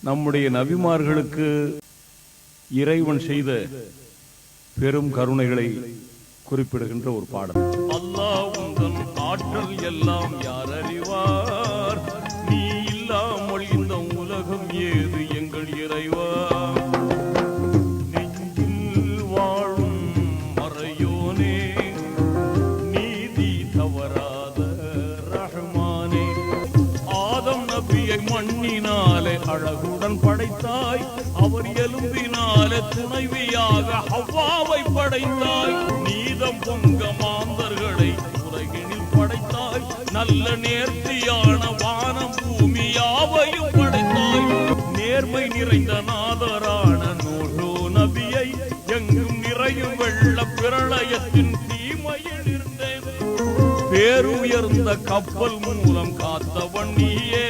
நம்முடைய நபிமார்களுக்கு இறைவன் செய்த பெரும் கருணைகளை குறிப்பிடுகின்ற ஒரு பாடல். அல்லாஹ் உந்தன் ஆற்றல் எல்லாம் யார் அறிவார், நீ இல்லாமல் இந்த உலகம் ஏது எங்கள் இறைவா. நெஞ்சில் வாழும் மறையோனே, நீதி தவறாத ரஹ்மானே, ஆதம் நபியை மண்ணினாலே அழகுடன் படைத்தாய், அவர் எலும்பினாலே துணைவியாக ஹவ்வாவை படைத்தாய், நீதம் பொங்க மாந்தர்களை உலகினில் படைத்தாய், நல்ல நேர்த்தியான வானம் பூமி யாவையும் படைத்தாய், நேர்மை நிறைந்த நாதரான நூஹு நபியை எங்கும் நிறையும் வெள்ள பிரளயத்தின் தீமையில் இருந்தேன், பேருயர்ந்த கப்பல் மூலம் காத்தவன் நீயே,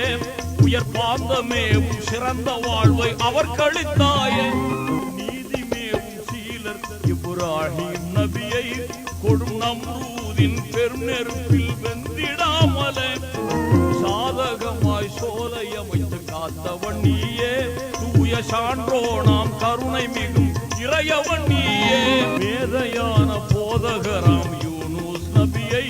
உயர் பாந்தமேவும் சிறந்த வாழ்வை அவர் கழித்தாயே, நீதி மேவும் சீலர் இப்ராஹிம் நபியை கொடும் நம்ரூதின் பெரும் நெருப்பில் வெந்திடாமலே, சாதகமாய் சோலை அமைத்து காத்தவன் நீயே, தூய சான்றோனாம் கருணை மிகும் இறையவன் நீயே, மேதையான போதகராம் யூனுஸ் நபியை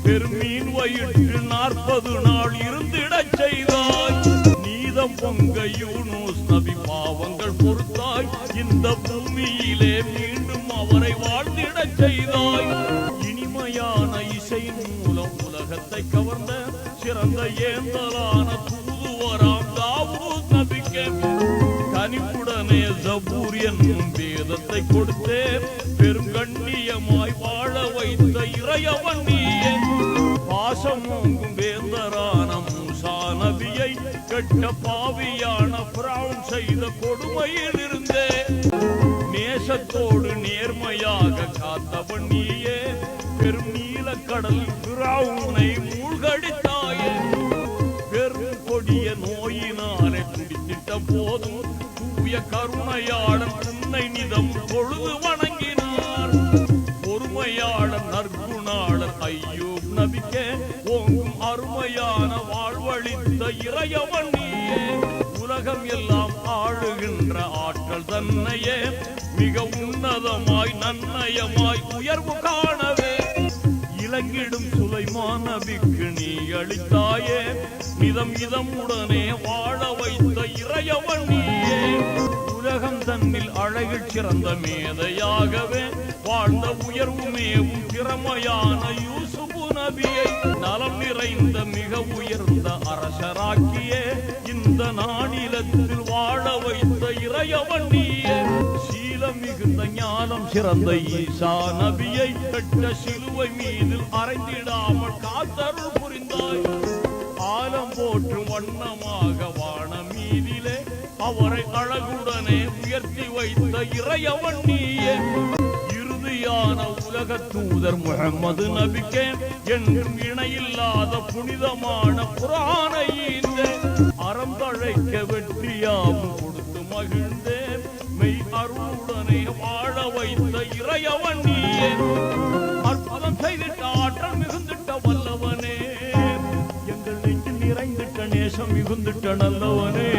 பெருமீன் வயிற்று 40 நாள் இருந்திடச் செய்தாய், நீதம் பொங்க யூனுஸ் நபி பாவங்கள் பொறுத்தாய், இந்த பூமியிலே மீண்டும் அவரை வாழ்ந்திடச் செய்தாய், இனிமையான இசையின் மூலம் உலகத்தை கவர்ந்த சிறந்த ஏந்தலான தூதுவராம் தாவூத் நபிக்கு கனிவுடனே ஜபூர் என்னும் வேதத்தை கொடுத்தே பெரும் கண்ணியமாய் வாழ வைத்த இறையவன் நீயே, பாசம் ஓங்கும் வேந்தரான மூசா நபியை கெட்ட பாவியான ஃபிரௌன் செய்த கொடுமையில் இருந்தே நேசத்தோடு நேர்மையாக காத்தவன் நீயே, பெரும் நீலக்கடல் ஃபிரௌனை மூழ்கடித்தாயே, பெரும் கொடிய நோயினாலே குடித்திட்ட போதும் தூய கருணையாளன் உன்னை நிதம் பொழுது வணங்கினார், பொறுமையாளன் நற்குணாளன் ஐயூப் நபிக்கே ஓங்கும் அருமையான வாழ்வழித்த இறையவன் நீயே, உலகம் எல்லாம் ஆளுகின்ற ஆற்றல் தன்னையே மிக உன்னதமாய் நன்னயமாய் உயர்வு காணவே, இலங்கிடும் சுலைமான் நபிக்கு நீ அளித்தாயே, மிதம் இதமுடனே வாழ வைத்த இறையவன் நீயே, உலகம் தன்னில் அழகில் சிறந்த மேதையாகவே வாழ்ந்த உயர்வுமேவும் திறமையான யூசுப் நபியை நலம் நிறைந்த மிக உயர்ந்த அரசராக்கியே, இந்த நானிலத்தில் வாழ வைத்த இறையவன் நீயே, சீலம் மிகுந்த ஞானம் சிறந்த ஈசா நபியை கட்ட சிலுவை மீதில் அறைந்திடாமல் காத்தருள் புரிந்தாய், ஆலம் போற்றும் வண்ணமாக வான மீதிலே அவரை அழகுடனே உயர்த்தி வைத்த இறையவன் நீயே, இறுதியான உலக தூதர் முஹம்மது நபிக்கே என்றும் இணையில்லாத புனிதமான குர்ஆனை ஈந்தே, அறம் தழைக்க வெற்றியாவும் கொடுத்து மகிழ்ந்தே மெய் அருளுடனே வாழ வைத்த இறையவன் நீயே, அற்புதம் செய்திட்ட ஆற்றல் மிகுந்திட்ட வல்லவனே, எங்கள் நெஞ்சில் நிறைந்திட்ட நேசம் மிகுந்திட்ட நல்லவனே.